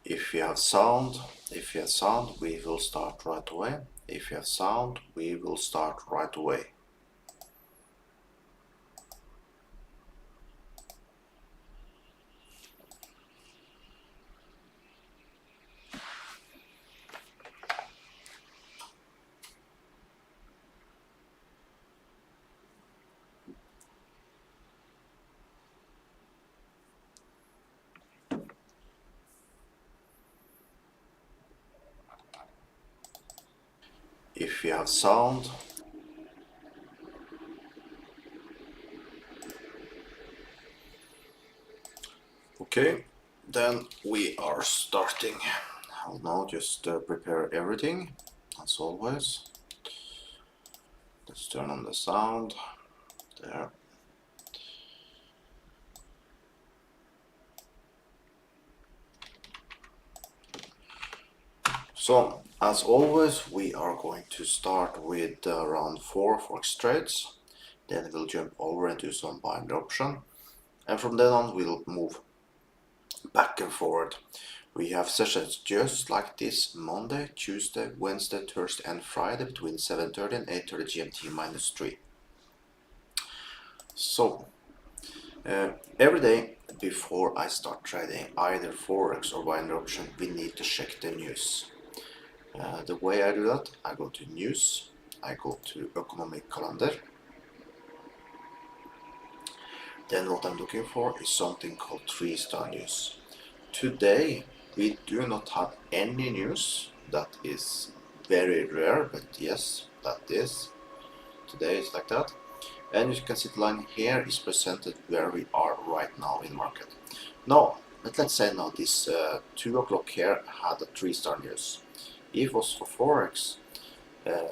If you have sound, we will start right away. If you have sound, we will start right away. If you have sound, okay, then we are starting. I'll now just prepare everything as always. Let's turn on the sound there. So as always, we are going to start with round 4 Forex trades. Then we'll jump over into some buying option, and from then on we'll move back and forward. We have sessions just like this Monday, Tuesday, Wednesday, Thursday and Friday between 7:30 and 8:30 GMT -3. So every day before I start trading either Forex or buying option, we need to check the news. The way I do that, I go to news, I go to economic calendar. Then what I'm looking for is something called 3-star news. Today we do not have any news. That is very rare, but yes, that is. Today is like that. And you can see the line here is presented where we are right now in market. Now, let's say now this 2 o'clock here had a 3-star news. If it was for Forex,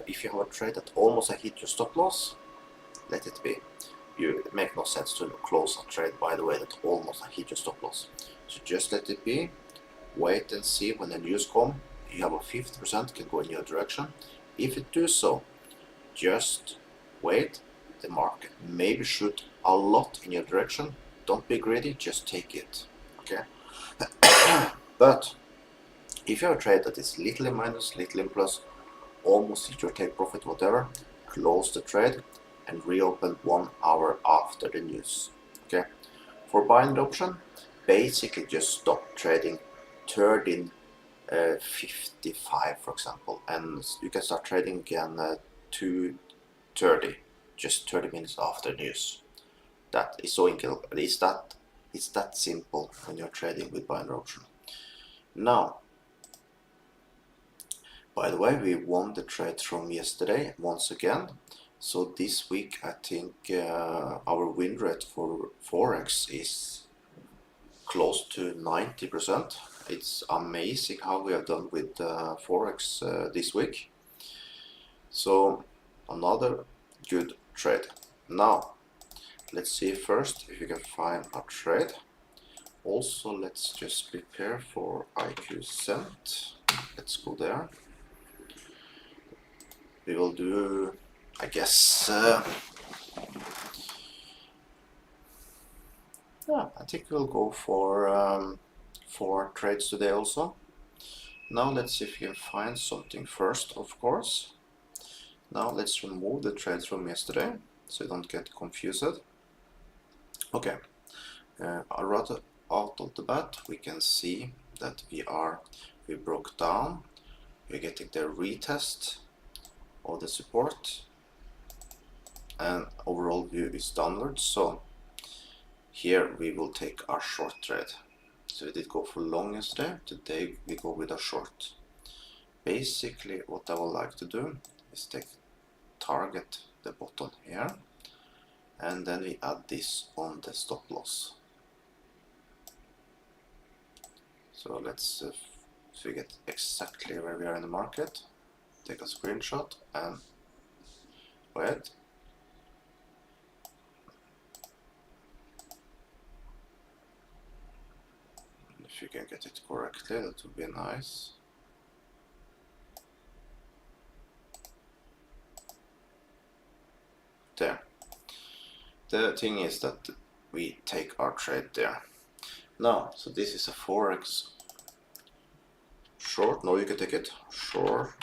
if you have a trade that almost hit your stop loss, let it be. It makes no sense to close a trade, by the way, that almost hit your stop loss. So just let it be, wait and see when the news come. You have a 50% can go in your direction. If it do so, just wait. The market maybe shoot a lot in your direction. Don't be greedy, just take it. Okay. But if you have a trade that is little in minus, little in plus, almost hit your take profit, whatever, close the trade and reopen 1 hour after the news. Okay. For buying the option, basically just stop trading 13:55 for example, and you can start trading again 2:30, just 30 minutes after news. That is so it's that simple when you're trading with buying option. Now, by the way, we won the trade from yesterday once again. So this week I think our win rate for Forex is close to 90%. It's amazing how we have done with Forex this week. So another good trade. Now let's see first if you can find a trade. Also, let's just prepare for IQ cent. Let's go there. We will do, I guess, yeah, I think we'll go for 4 trades today also. Now let's see if you can find something first, of course. Now let's remove the trades from yesterday so you don't get confused. Okay, right out of the bat we can see that we broke down. We're getting the retest of the support and overall view is downwards. So here we will take our short trade. So we did go for long yesterday. Today we go with a short. Basically what I would like to do is target the bottom here, and then we add this on the stop loss. So let's so we get exactly where we are in the market. Take a screenshot and wait. If you can get it correctly, that would be nice. There. The thing is that we take our trade there. Now, so this is a Forex short. No, you can take it. Short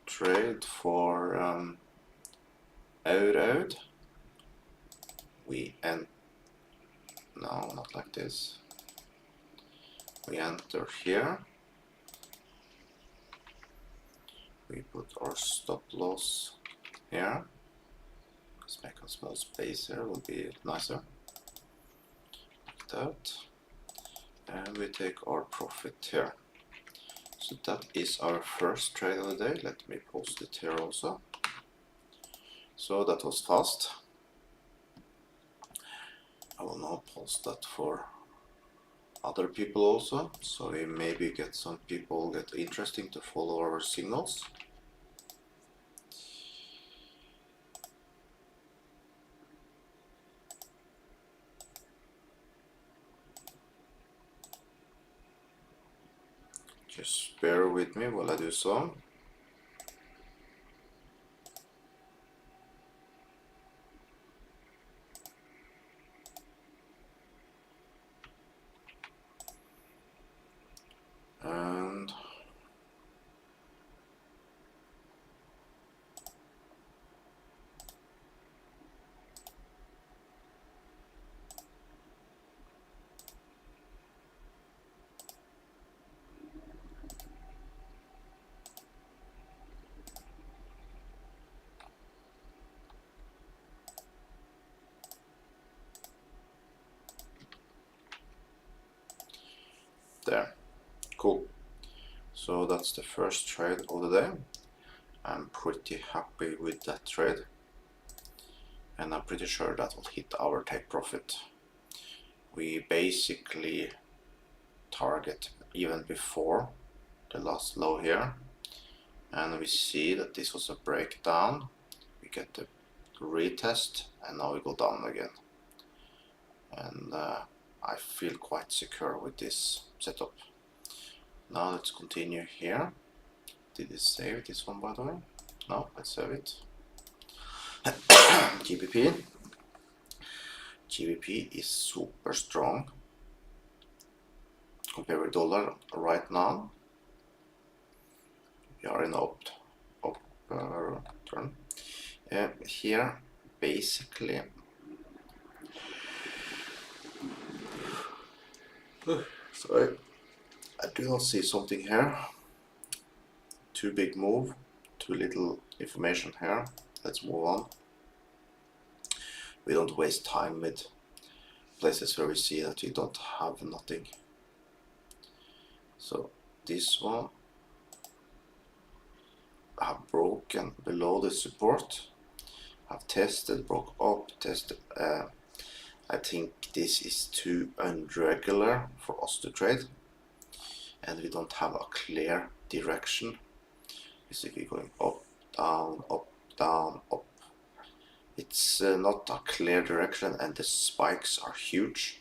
trade for out. We end. No, not like this. We enter here. We put our stop loss here. Let's make a small space here, will be nicer. Like that. And we take our profit here. So that is our first trade of the day. Let me post it here also. So that was fast. I will now post that for other people also, so we maybe get some people get interesting to follow our signals. Just bear with me while I do so. And there, cool. So that's the first trade of the day. I'm pretty happy with that trade, and I'm pretty sure that will hit our take profit. We basically target even before the last low here, and we see that this was a breakdown. We get the retest, and now we go down again. And I feel quite secure with this setup. Now let's continue here. Did it save this one, by the way? No, let's save it. GBP. GBP is super strong compared with dollar right now. We are in up turn. Here, basically, sorry, I do not see something here. Too big move, too little information here. Let's move on. We don't waste time with places where we see that we don't have nothing. So this one have broken below the support, have tested, broke up, tested. I think this is too irregular for us to trade, and we don't have a clear direction. You see we're going up, down, up, down, up. It's not a clear direction, and the spikes are huge.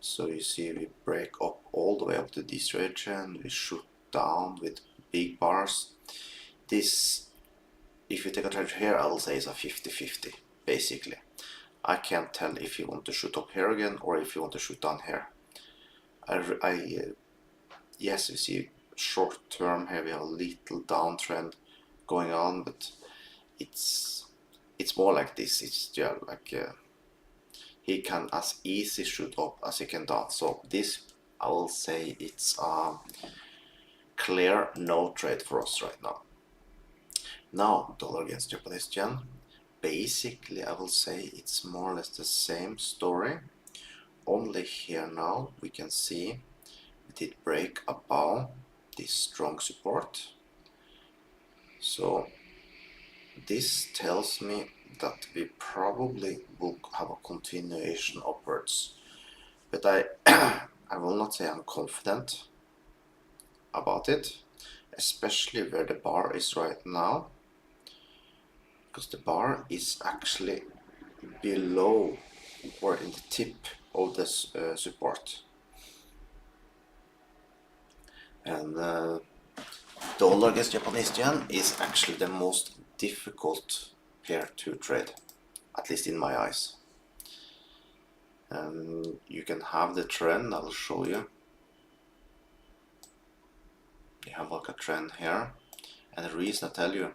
So you see we break up all the way up to this region, we shoot down with big bars. This, if you take a trade here, I will say it's a 50-50 basically. I can't tell if you want to shoot up here again or if you want to shoot down here. Yes, you see short term here we have a little downtrend going on, but it's more like this. It's just like he can as easy shoot up as he can down. So this, I will say it's a clear no trade for us right now. Now dollar against Japanese yen. Basically I will say it's more or less the same story, only here now we can see it did break above this strong support. So this tells me that we probably will have a continuation upwards, but I will not say I'm confident about it, especially where the bar is right now, because the bar is actually below or in the tip of this support. And dollar against Japanese yen is actually the most difficult pair to trade, at least in my eyes. And you can have the trend, I'll show you. You have like a trend here, and the reason I tell you,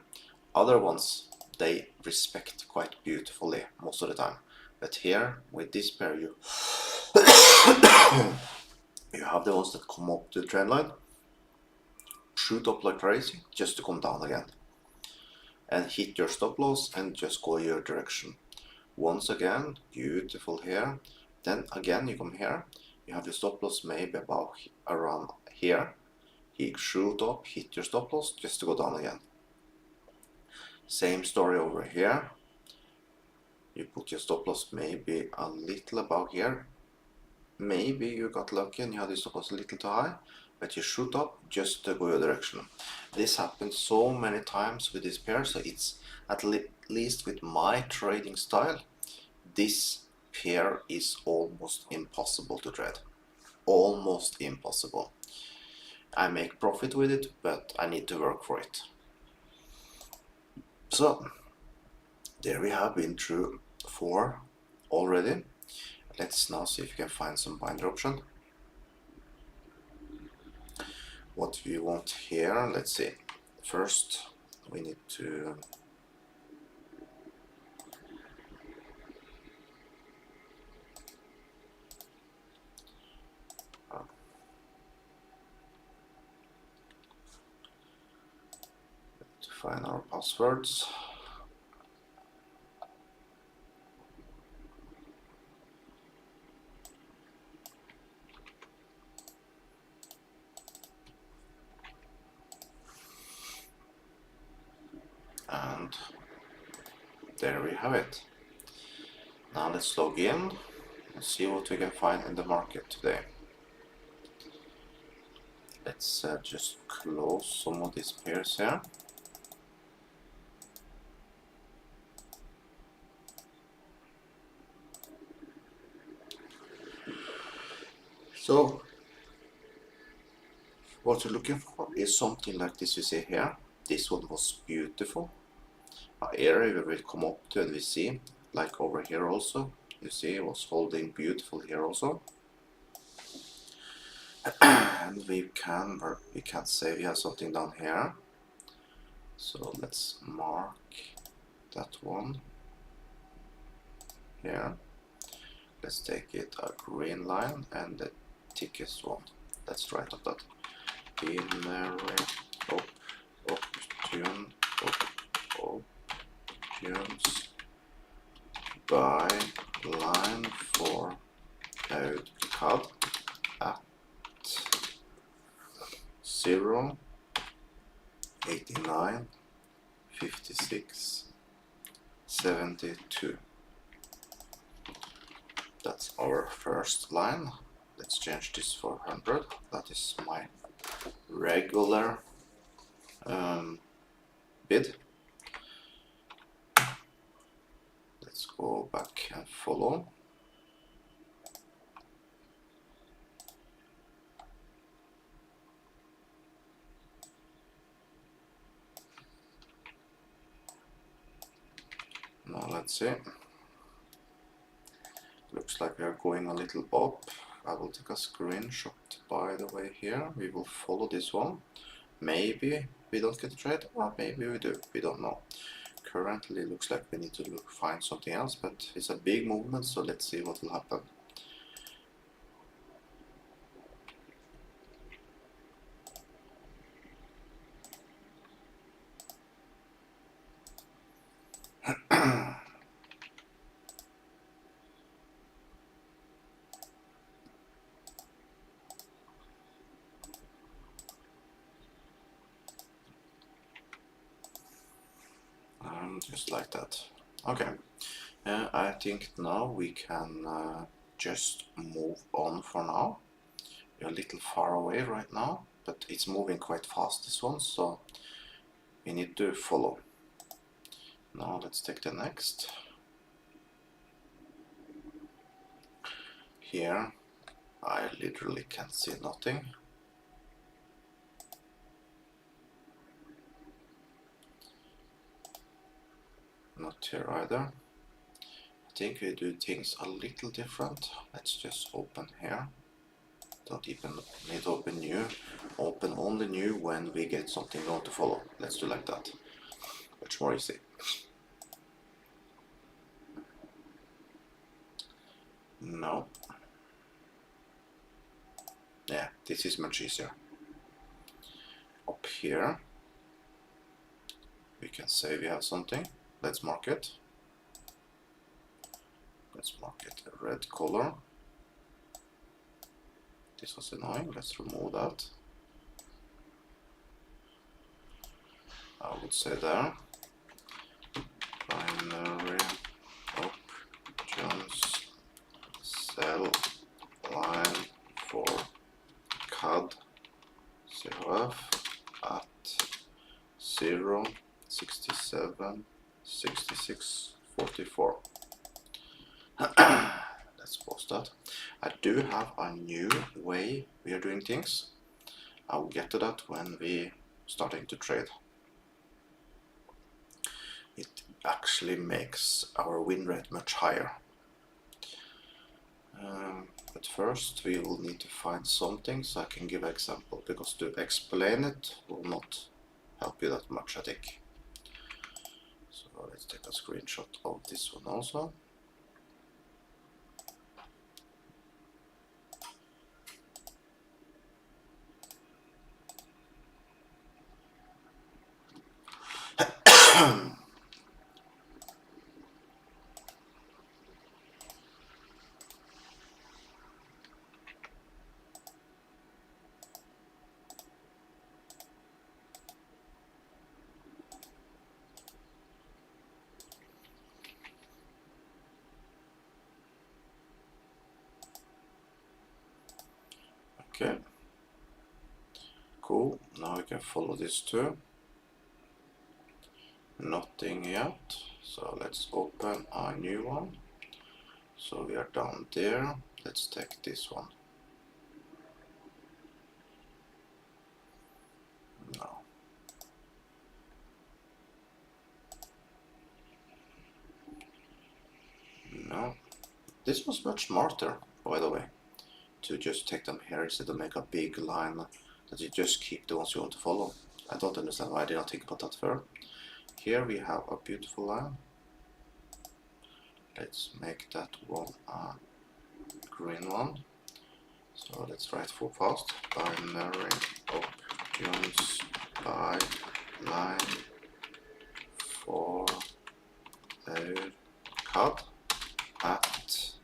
other ones they respect quite beautifully most of the time, but here with this pair you you have the ones that come up to the trend line, shoot up like crazy just to come down again and hit your stop loss and just go your direction. Once again, beautiful here. Then again you come here, you have your stop loss maybe about around here. He shoot up, hit your stop loss just to go down again. Same story over here. You put your stop loss maybe a little above here. Maybe you got lucky and you had your stop loss a little too high, but you shoot up just to go your direction. This happens so many times with this pair, so it's at least with my trading style, this pair is almost impossible to trade. Almost impossible. I make profit with it, but I need to work for it. So there we have been through 4 already. Let's now see if we can find some binder option. What we want here, let's see. First we need to find our passwords. And there we have it. Now let's log in and see what we can find in the market today. Let's just close some of these pairs here. So what you're looking for is something like this you see here. This one was beautiful. An area we will come up to and we see, like over here also, you see it was holding beautiful here also. And we can say we have something down here. So let's mark that one here. Let's take it a green line and the thickest one. Let's write up that binary options buy line for CAD at 0, 89, 56, 72. That's our first line. Let's change this for 100. That is my regular bid. Let's go back and follow. Now let's see. Looks like we are going a little up. I will take a screenshot by the way here. We will follow this one. Maybe we don't get a trade, or maybe we do. We don't know. Currently looks like we need to find something else, but it's a big movement, so let's see what will happen. Just like that. Okay, I think now we can just move on for now. We're a little far away right now, but it's moving quite fast, this one, so we need to follow. Now let's take the next. Here I literally can see nothing. Not here either. I think we do things a little different. Let's just open here. Don't even need to open new. Open only new when we get something we want to follow. Let's do like that. Much more easy. No. Yeah, this is much easier. Up here, we can say we have something. Let's mark it. Let's mark it a red color. This was annoying. Let's remove that. I would say there. Binary options sell line for CAD CHF at 0, 67, 66, 44. Let's post that. I do have a new way we are doing things. I will get to that when we starting to trade. It actually makes our win rate much higher. But first we will need to find something so I can give an example, because to explain it will not help you that much, I think. So let's take a screenshot of this one also. Okay, cool. Now we can follow this too. Nothing yet, so let's open a new one. So we are down there. Let's take this one. No. No. This was much smarter, by the way, to just take them here instead of make a big line that you just keep the ones you want to follow. I don't understand why I did not think about that first. Here we have a beautiful line. Let's make that one a green one. So let's write full fast. Binary options by line for our CAD at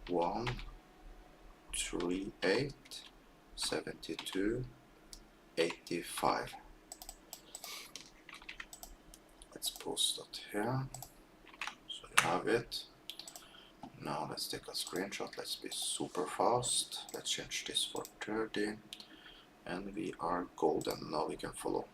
138 72 85. Let's post that here so you have it. Now let's take a screenshot. Let's be super fast. Let's change this for 30 and we are golden. Now we can follow.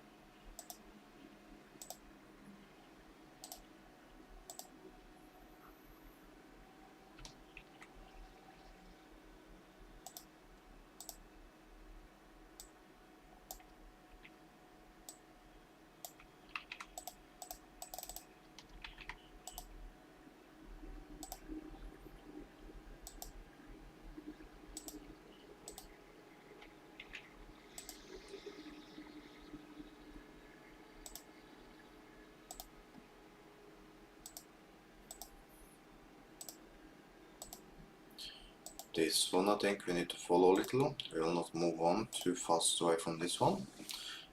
This one I think we need to follow a little. We will not move on too fast away from this one.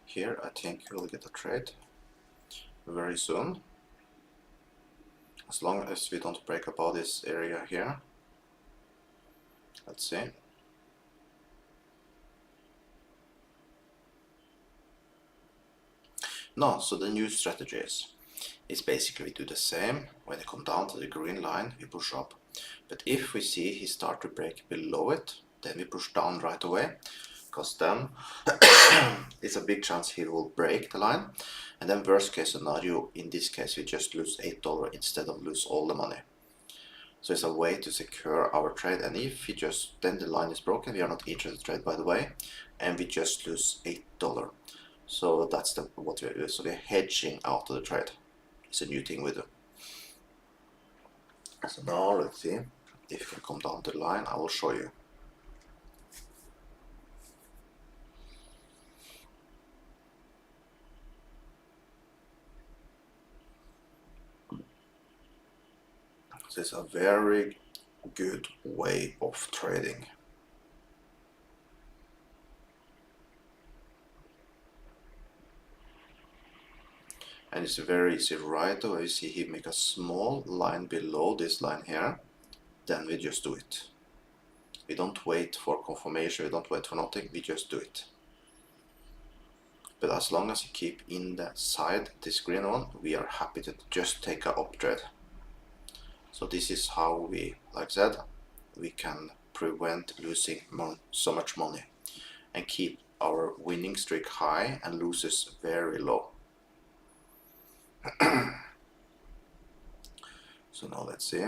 Here I think we'll get a trade very soon. As long as we don't break above this area here. Let's see. No, so the new strategy is basically we do the same. When it comes down to the green line, we push up. But if we see he start to break below it, then we push down right away, because then it's a big chance he will break the line. And then worst case scenario, in this case, we just lose $8 instead of lose all the money. So it's a way to secure our trade. And if he just, then the line is broken, we are not interested in trade, by the way, and we just lose $8. So that's what we do. So we're hedging out of the trade. It's a new thing we do. So now let's see if we can come down the line. I will show you. This is a very good way of trading. And it's very easy right away. You see he make a small line below this line here, then we just do it. We don't wait for confirmation, we don't wait for nothing, we just do it. But as long as you keep in the side, this green one, we are happy to just take a up trade. So this is how we, like I said, we can prevent losing so much money and keep our winning streak high and losses very low. So now let's see.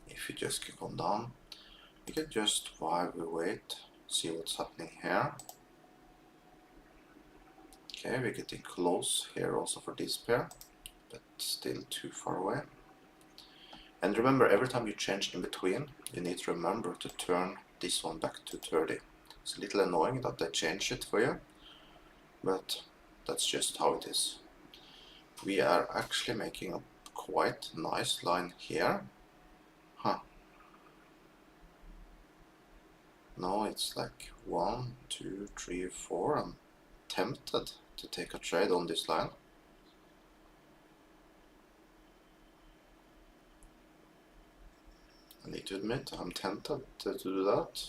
If you just keep on down, we can just, while we wait, see what's happening here. Okay, we're getting close here also for this pair, but still too far away. And remember, every time you change in between, you need to remember to turn this one back to 30. It's a little annoying that they change it for you, but that's just how it is. We are actually making a quite nice line here. Huh. Now it's like 1, 2, 3, 4. I'm tempted to take a trade on this line. I need to admit, I'm tempted to do that.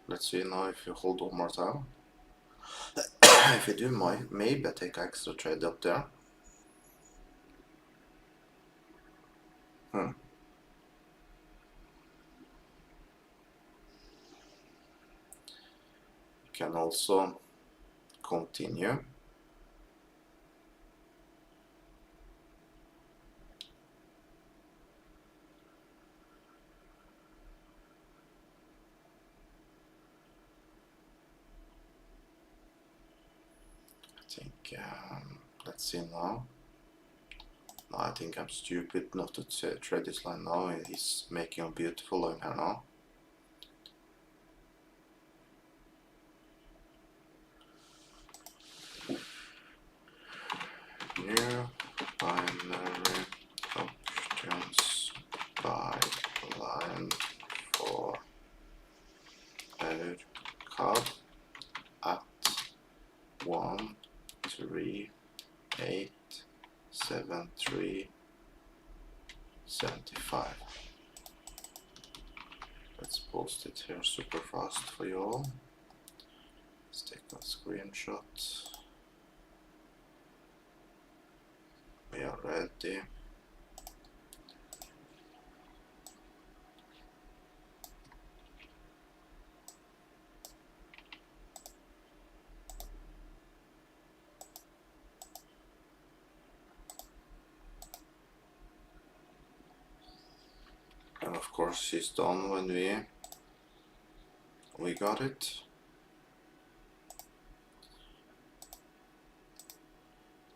Let's see now if you hold one more time. If you do, maybe I take extra trade up there. You can also continue. I think, let's see now. No, I think I'm stupid not to trade this line now. He's making a beautiful line here now. New binary options buy line for our card at 1, 3, 8, 7, 3, 75. Let's post it here super fast for you all. Let's take a screenshot. We are ready. And of course he's done when we got it.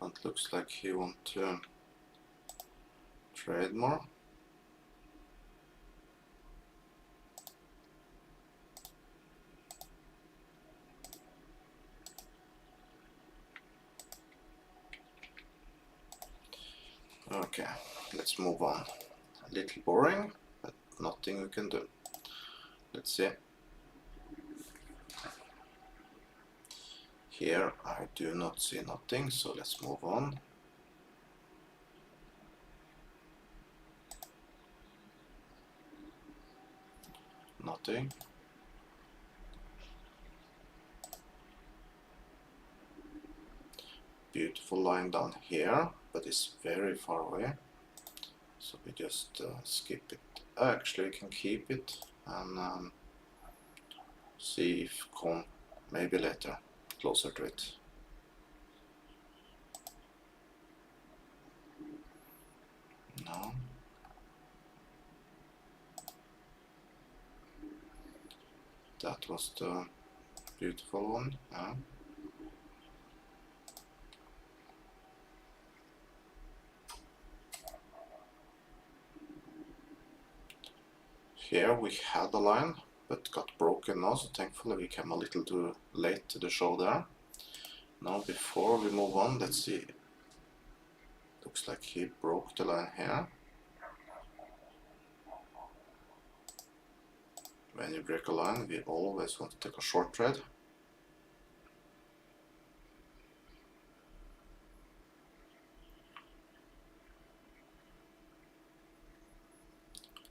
It looks like he wants to trade more. Okay, let's move on. A little boring, but nothing we can do. Let's see. Here I do not see nothing, so let's move on. Nothing. Beautiful line down here, but it's very far away. So we just skip it. Actually, we can keep it and see if come maybe later, closer to it. No. That was the beautiful one. Yeah. Here we had a line, but got broken now, so thankfully we came a little too late to the show there. Now before we move on, let's see Looks like he broke the line here. When you break a line, we always want to take a short trade.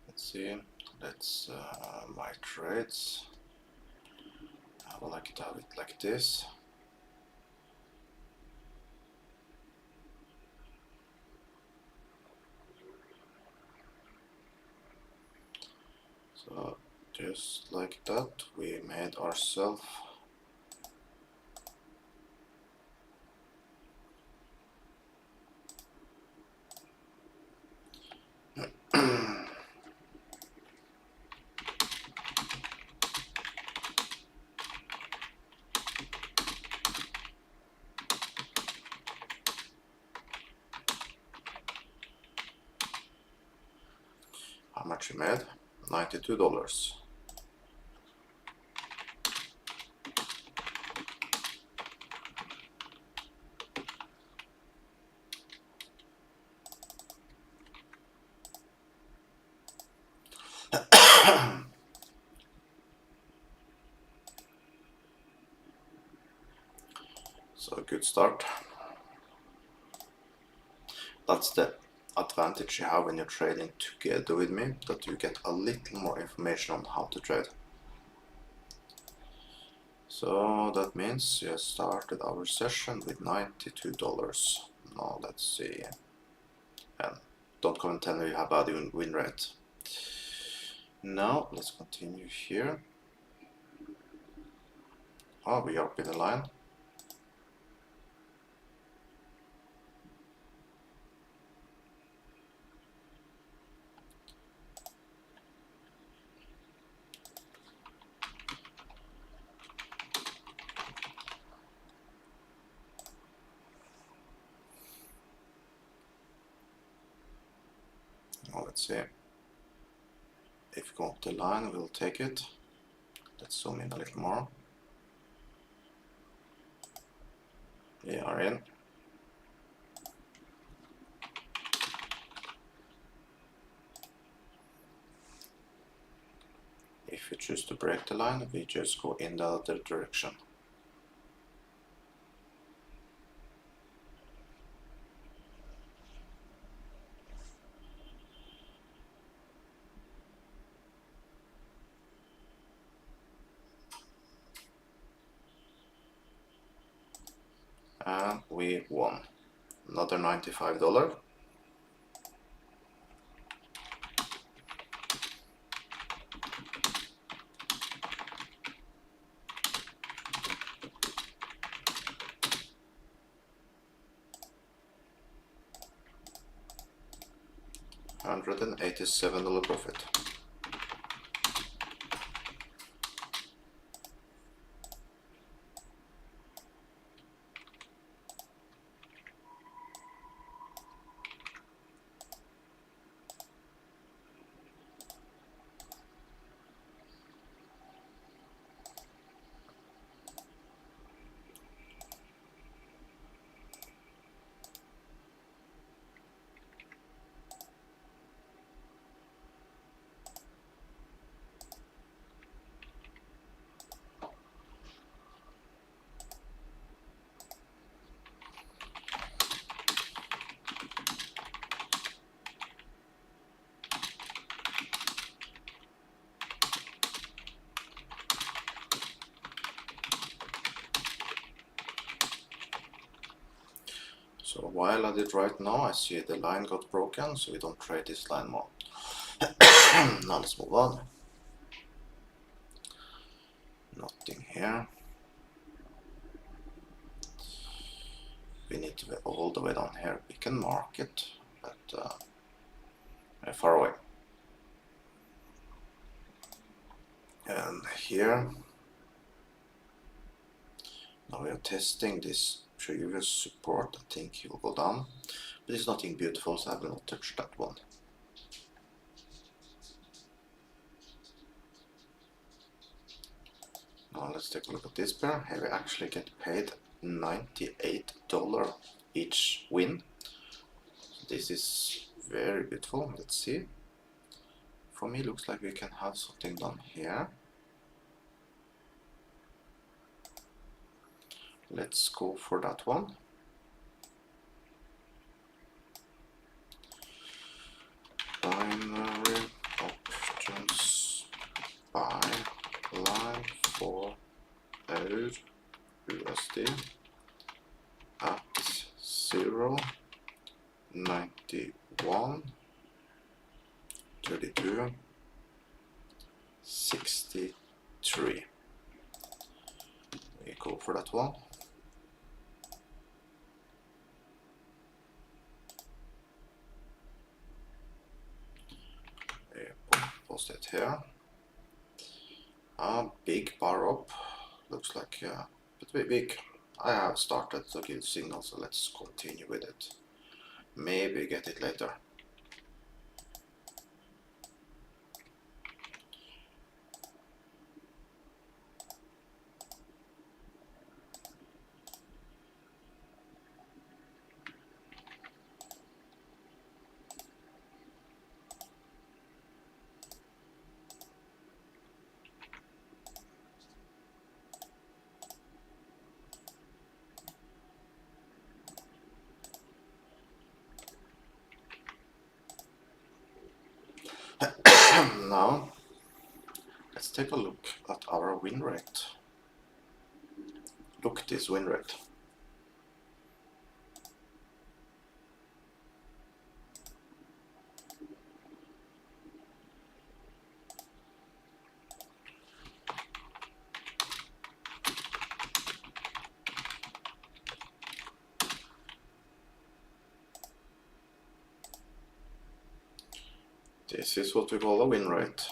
Let's see. Let's my trades. I would like to have it like this. So just like that, we made ourselves how much we made? $92. So a good start. That's the advantage you have when you're trading together with me, that you get a little more information on how to trade. So that means we started our session with $92. Now let's see. And don't come and tell me you have bad win rate. Now let's continue here. Oh, we are up in the line. Now let's see. If we go up the line, we'll take it. Let's zoom in a little more. We are in. If we choose to break the line, we just go in the other direction. And we won. Another $95. $187 profit. So while I did right now, I see the line got broken, so we don't trade this line more. Now let's move on. Nothing here. We need to be all the way down here. We can mark it, but very far away. And here, now we are testing this previous support. I think he will go down, but it's nothing beautiful, so I will not touch that one. Now let's take a look at this pair. Here we actually get paid $98 each win. this is very beautiful. Let's see. For me, looks like we can have something done here. Let's go for that one. Binary options buy line for EUR USD at 0.91 32 63. We go for that one. Post it here. A big bar up. Looks like a bit big. I have started to give signal, so let's continue with it. Maybe get it later. Now, let's take a look at our win rate. Look at this win rate. This is what we call a win rate.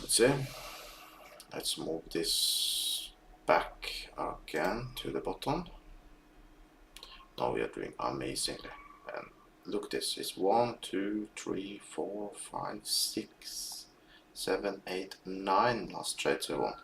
Let's see. Let's move this back again to the bottom. Now we are doing amazingly. And look, this is 1, 2, 3, 4, 5, 6, 7, 8, 9 last trades we won.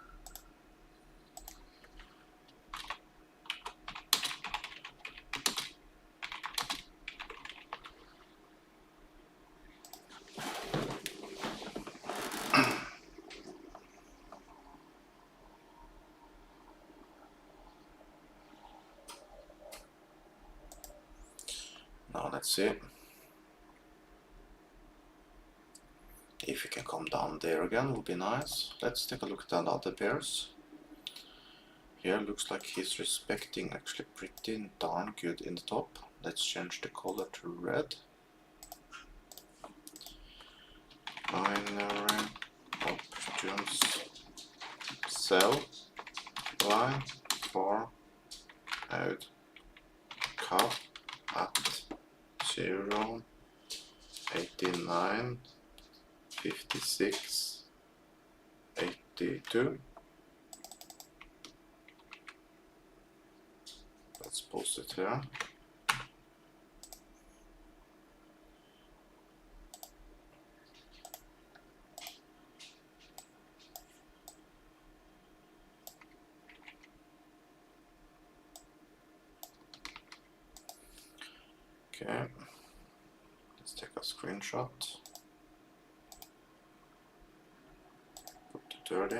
Now let's see if we can come down there again, would be nice. Let's take a look at the other pairs. Here looks like he's respecting actually pretty darn good in the top. Let's change the color to red. Binary options sell line for out cap at 0.89 56 82. Let's post it here. Okay, let's take a screenshot. Put to 30.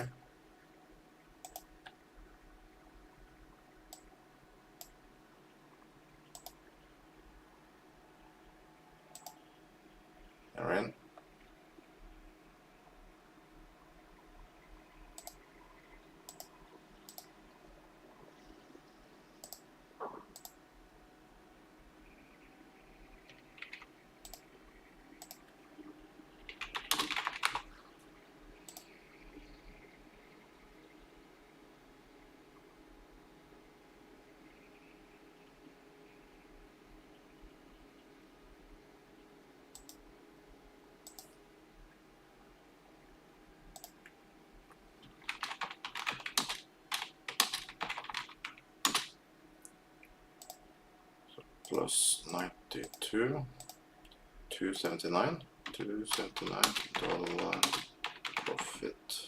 You're in. plus 92, 279, $279 profit.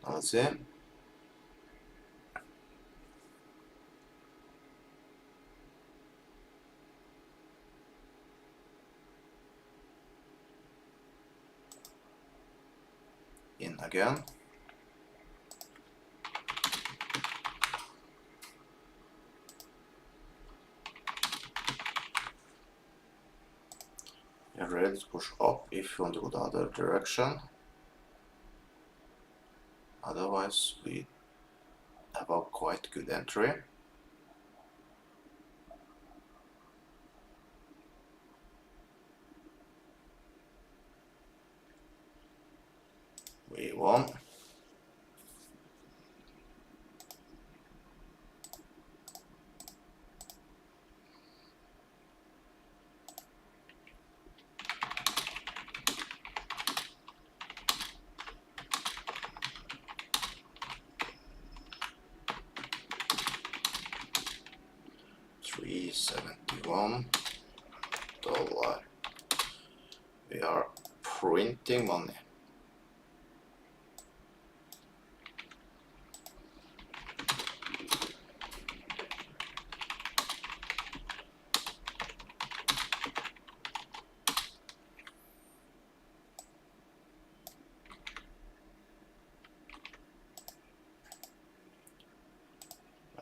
Now let's see. In again. You're ready to push up if you want to go the other direction. Otherwise, we have a quite good entry. We won. $371. We are printing money.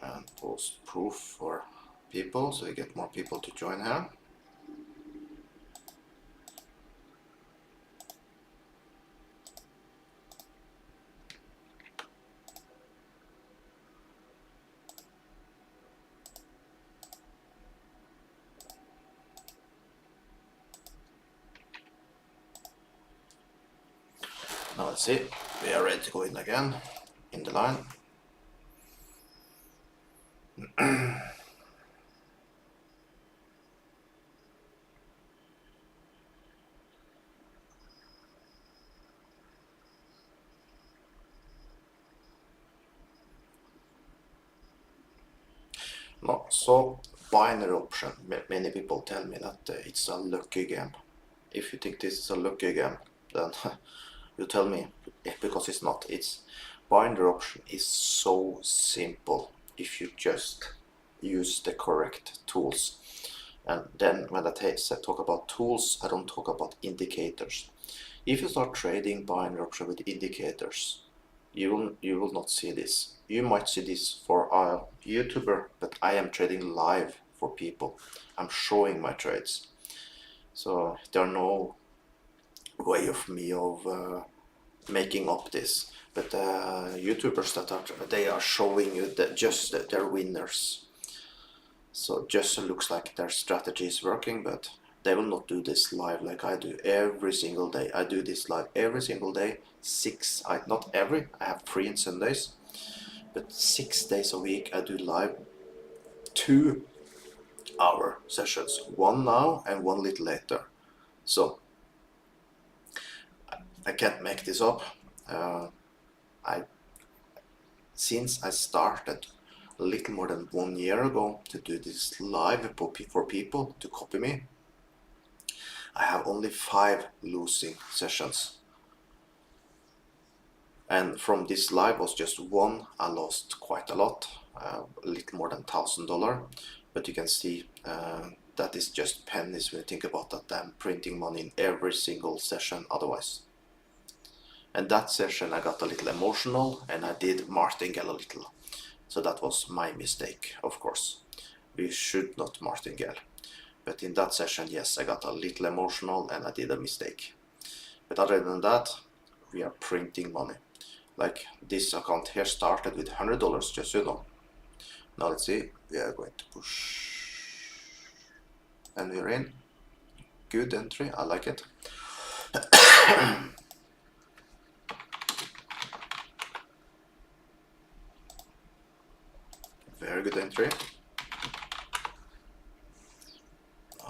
And post proof for people so we get more people to join here. Now let's see, we are ready to go in again in the line. No, so binary option, many people tell me that it's a lucky game. If you think this is a lucky game, then you tell me, because it's not. It's binary option is so simple if you just use the correct tools. And then when I talk about tools, I don't talk about indicators. If you start trading binary option with indicators, you will not see this. You might see this for a YouTuber, but I am trading live for people. I'm showing my trades. So there are no way of me of making up this. But YouTubers they are showing you that just that they're winners. So just looks like their strategy is working, but they will not do this live like I do every single day. I do this live every single day. Not every, I have free on Sundays, but 6 days a week I do live 2-hour sessions, one now and one little later. So I can't make this up. Since I started a little more than 1 year ago to do this live for people to copy me, I have only 5 losing sessions. And from this live was just one, I lost quite a lot, a little more than $1,000. But you can see that is just pennies when you think about that. I'm printing money in every single session otherwise. And that session I got a little emotional and I did martingale a little. So that was my mistake, of course. We should not martingale. But in that session, yes, I got a little emotional and I did a mistake. But other than that, we are printing money. Like this account here started with $100, just so you know. Now let's see, we are going to push. And we're in. Good entry, I like it. very good entry.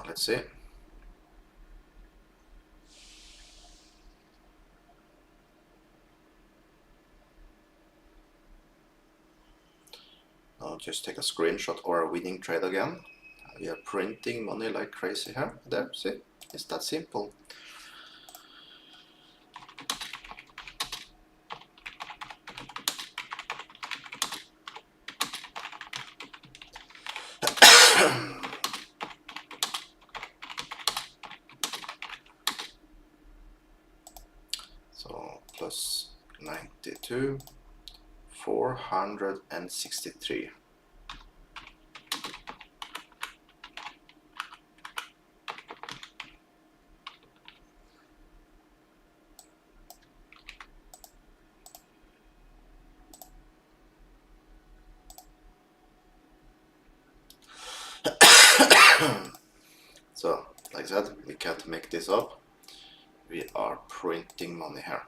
Let's see. Now just take a screenshot or a winning trade again. We are printing money like crazy here. There, see? It's that simple. So plus 92, 463. So, like that, we can't make this up. We are printing money here.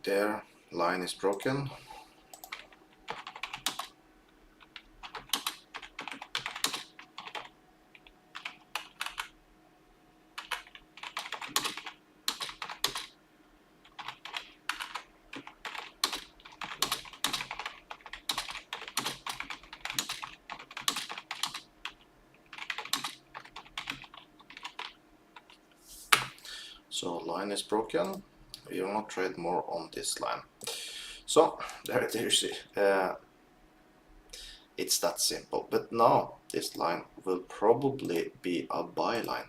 Their line is broken. So line is broken. We will not trade more on this line. So there you see. It's that simple. But now this line will probably be a buy line.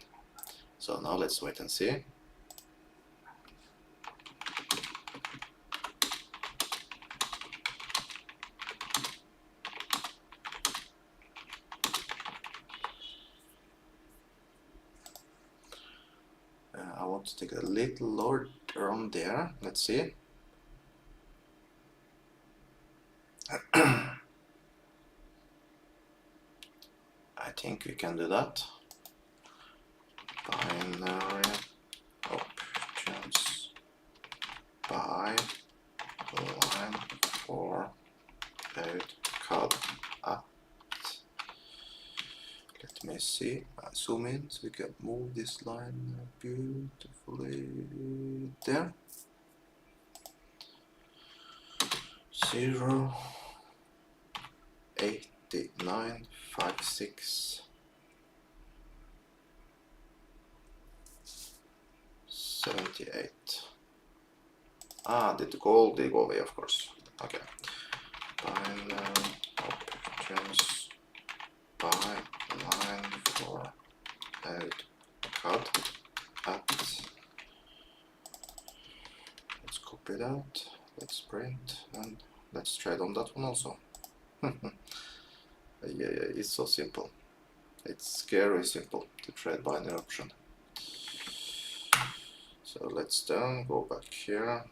So now let's wait and see. I want to take a little lower around there. Let's see. I think we can do that. Binary options buy line for outcome at. Let me see. Zoom in so we can move this line beautifully there. 0 8956 78. Did the gold go away? Of course. Okay. Binary options buy line for outcome at. Let's copy that. Let's print and let's trade on that one also. Yeah, it's so simple. It's scary simple to trade binary option. So let's then go back here.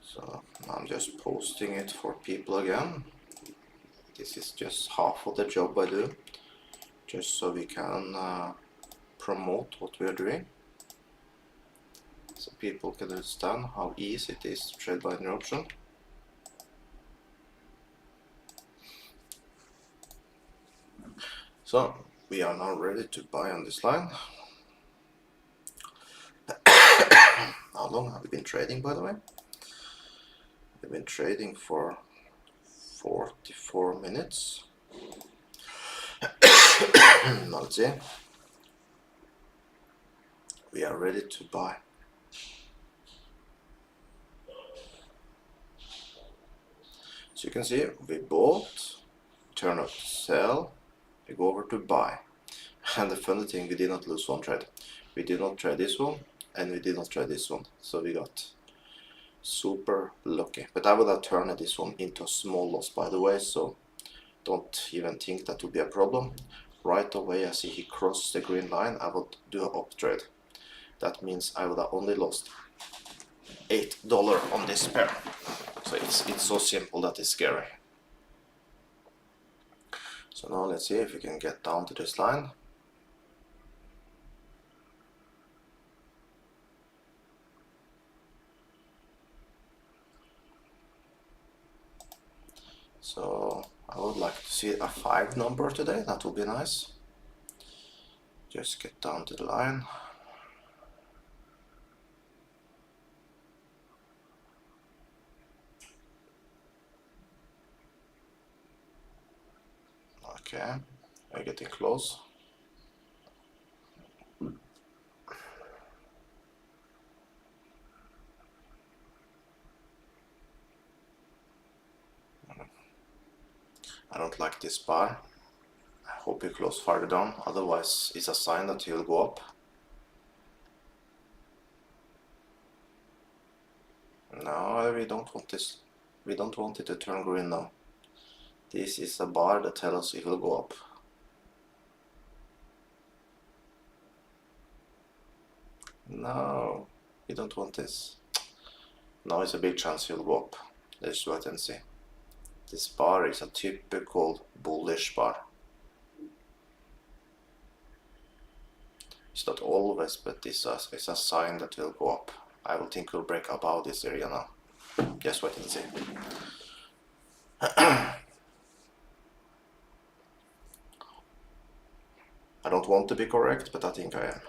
So I'm just posting it for people again. This is just half of the job I do, just so we can promote what we are doing, so people can understand how easy it is to trade binary option. So we are now ready to buy on this line. How long have we been trading, by the way? We've been trading for 44 minutes. Now let's see. We are ready to buy. So you can see we bought turn off sell, we go over to buy. And the funny thing, we did not lose one trade. We did not trade this one, and we did not trade this one. So we got super lucky. But I would have turned this one into a small loss, by the way, so don't even think that will be a problem. Right away I see he crossed the green line, I would do an up trade. That means I would have only lost $8 on this pair. So it's so simple that it's scary. So now let's see if we can get down to this line. So I would like to see a 5 number today, that would be nice. Just get down to the line. Okay, we're getting close. I don't like this bar. I hope he close farther down, otherwise it's a sign that he will go up. No, we don't want this. We don't want it to turn green now. This is a bar that tells us it will go up. No, we don't want this. Now it's a big chance he'll go up. Let's wait and see. This bar is a typical bullish bar. It's not always, but it's a sign that will go up. I will think we'll break above this area now. Just wait and see. I don't want to be correct, but I think I am.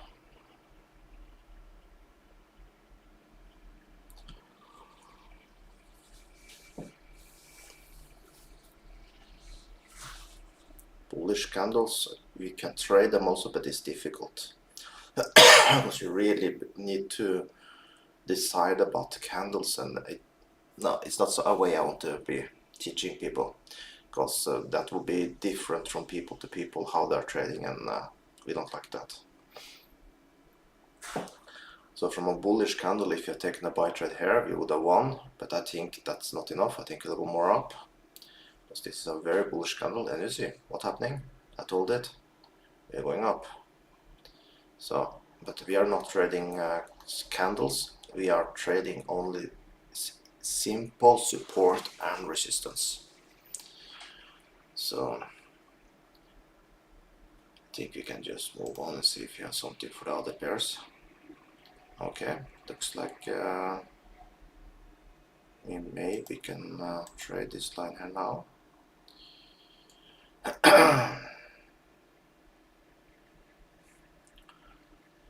Bullish candles, we can trade them also, but it's difficult. Because you really need to decide about the candles, and no, it's not a way I want to be teaching people, because that will be different from people to people how they're trading, and we don't like that. So from a bullish candle, if you're taking a buy trade here, we would have won, but I think that's not enough. I think it'll go more up, because this is a very bullish candle, and you see what's happening. I told it, we're going up. So, but we are not trading candles, we are trading only simple support and resistance. So I think we can just move on and see if you have something for the other pairs. Okay, looks like we can trade this line here now.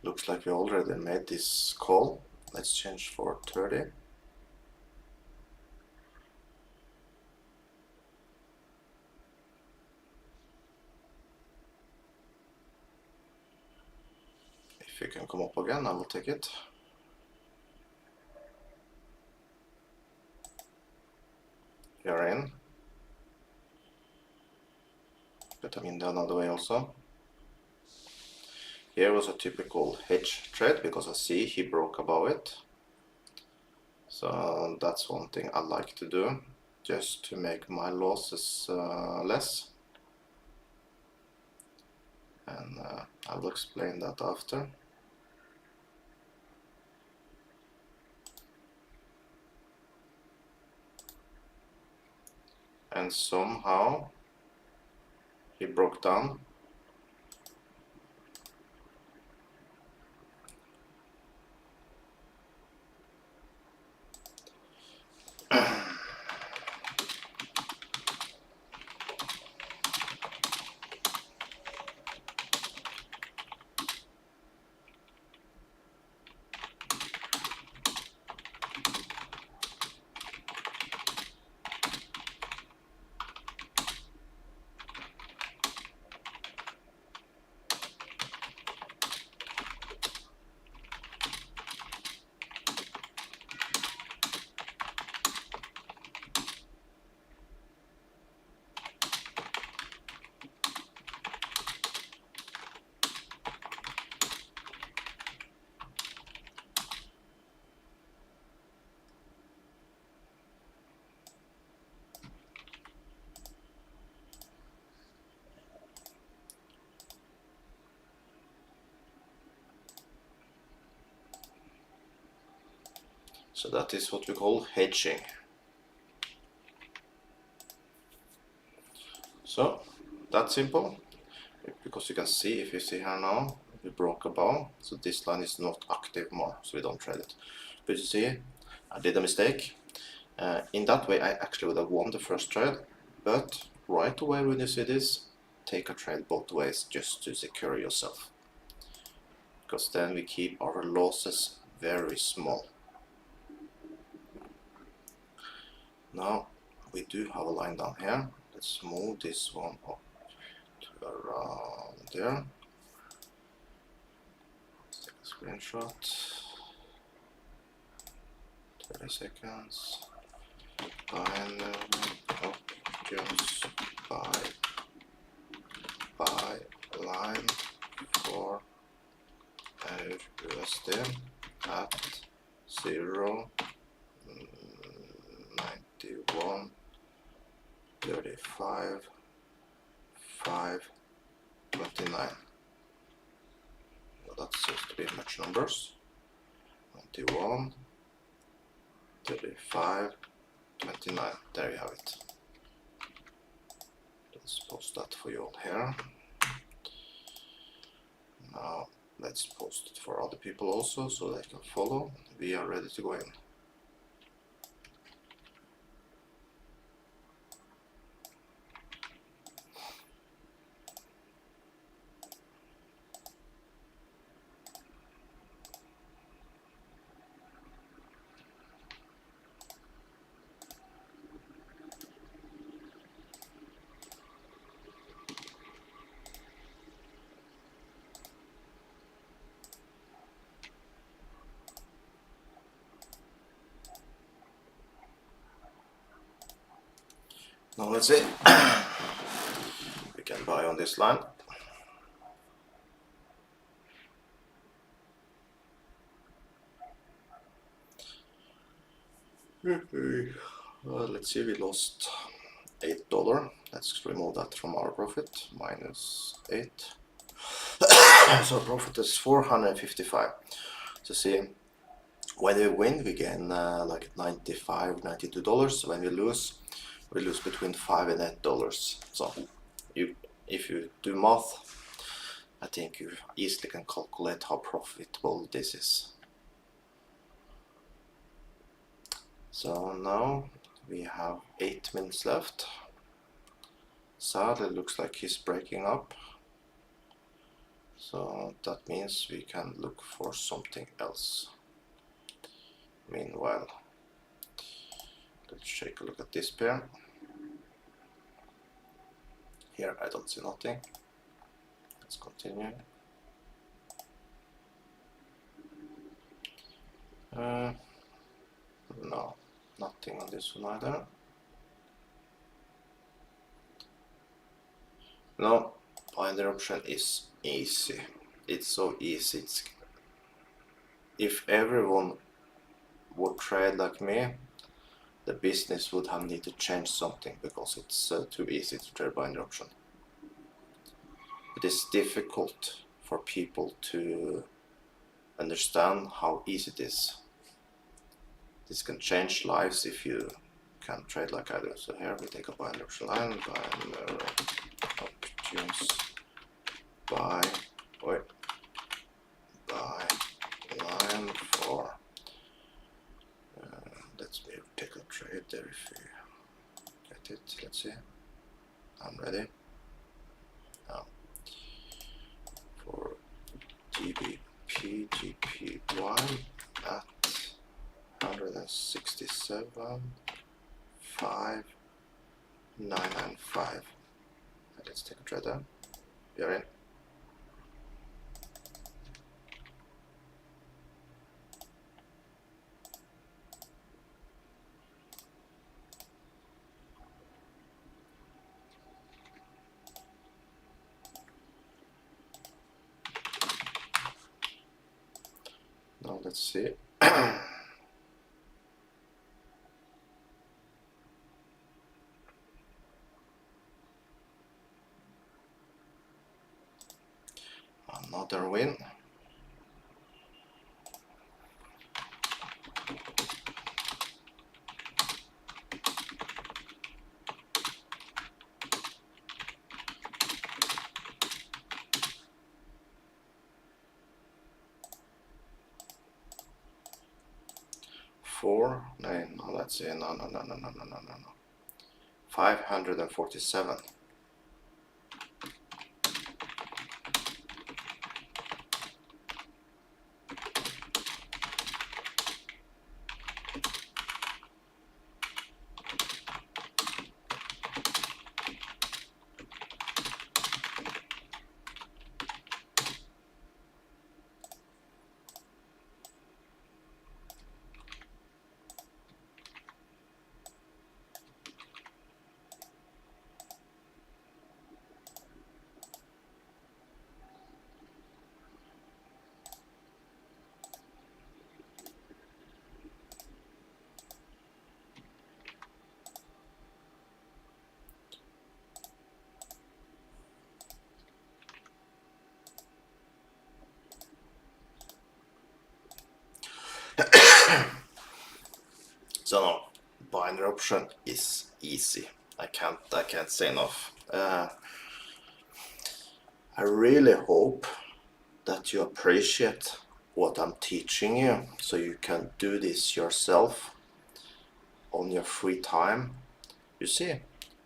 Looks like we already made this call. Let's change for 30. If you can come up again, I will take it. We are in. But I'm in the another way also. Here was a typical hedge trade, because I see he broke above it. So that's one thing I like to do, just to make my losses less. And I will explain that after. And somehow he broke down. So that is what we call hedging. So that's simple, because you can see, if you see here now, we broke a bar, so this line is not active more, so we don't trade it. But you see, I did a mistake. In that way I actually would have won the first trade, but right away when you see this, take a trade both ways just to secure yourself, because then we keep our losses very small. Now we do have a line down here. Let's move this one up to around there. Let's take a screenshot. 30 seconds. Binary options buy line for our USD at 0 91 35 5 29. Well, that seems to be much numbers. 91 35 29. There you have it. Let's post that for you all here. Now let's post it for other people also, so they can follow. We are ready to go in. Now let's see. We can buy on this line. Let's see, we lost $8. Let's remove that from our profit. -8. So profit is 455. So see, when we win, we gain like $95, $92. When we lose between $5 and $8. So if you do math, I think you easily can calculate how profitable this is. So now we have 8 minutes left. Sadly, it looks like he's breaking up. So that means we can look for something else. Meanwhile, let's take a look at this pair. Here I don't see nothing. Let's continue. No, nothing on this one either. No, binary option is easy. It's so easy. If everyone would trade like me, the business would have need to change something, because it's too easy to trade binary option. It is difficult for people to understand how easy it is. This can change lives if you can trade like I do. So here we take a binary option line, binary options buy line for let's take a trade there if we get it. Let's see. I'm ready. Now for GBP GPY at 167,595. Let's take a trade there. We are in. Now let's see. Another win. no, let's see, no, 547. So no, binary option is easy. I can't say enough. I really hope that you appreciate what I'm teaching you, so you can do this yourself on your free time. You see,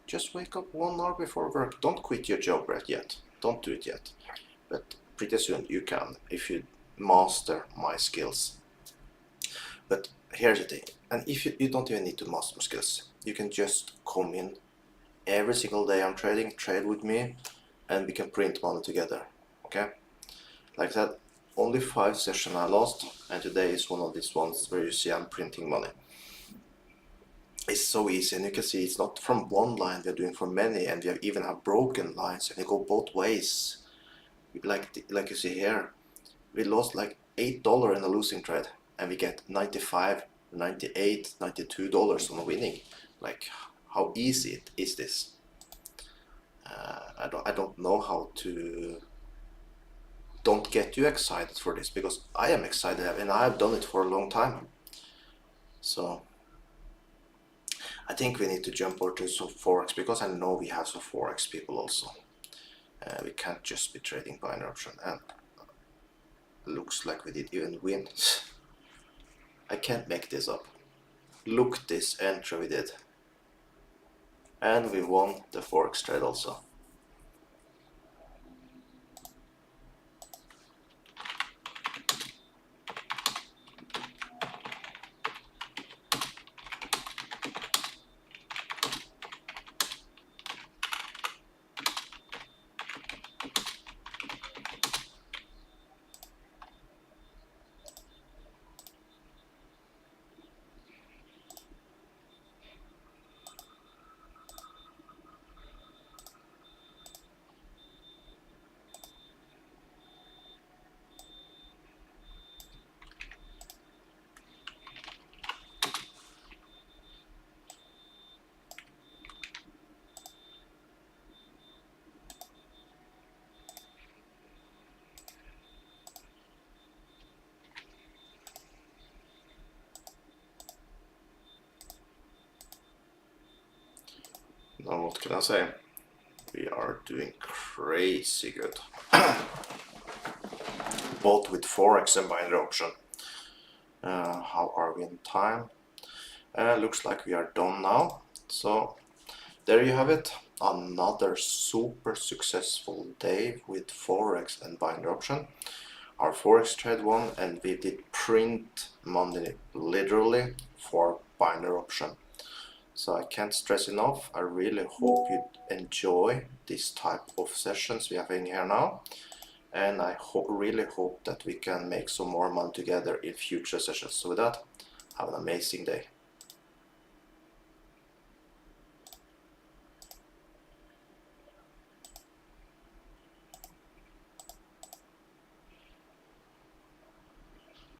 just wake up 1 hour before work. Don't quit your job right yet. Don't do it yet. But pretty soon you can, if you master my skills. But here's the thing, and if you don't even need to master my skills, you can just come in every single day I'm trading, trade with me, and we can print money together. Okay? Like that, only 5 sessions I lost, and today is one of these ones where you see I'm printing money. It's so easy, and you can see it's not from one line, we're doing from many, and we even have broken lines, and they go both ways. Like you see here, we lost like $8 in a losing trade, and we get 95, 98, $92 on a winning. Like, how easy is this? I don't know how to don't get you excited for this, because I am excited and I have done it for a long time. So I think we need to jump over to some Forex, because I know we have some Forex people also. We can't just be trading binary option, and looks like we did even win. I can't make this up. Look this entry we did. And we won the Forex trade also. Now what can I say? We are doing crazy good. Both with Forex and binary option. How are we in time? Looks like we are done now. So there you have it. Another super successful day with Forex and binary option. Our Forex trade won, and we did print money literally for binary option. So I can't stress enough, I really hope you enjoy this type of sessions we are having here now, and I really hope that we can make some more money together in future sessions. So with that, have an amazing day.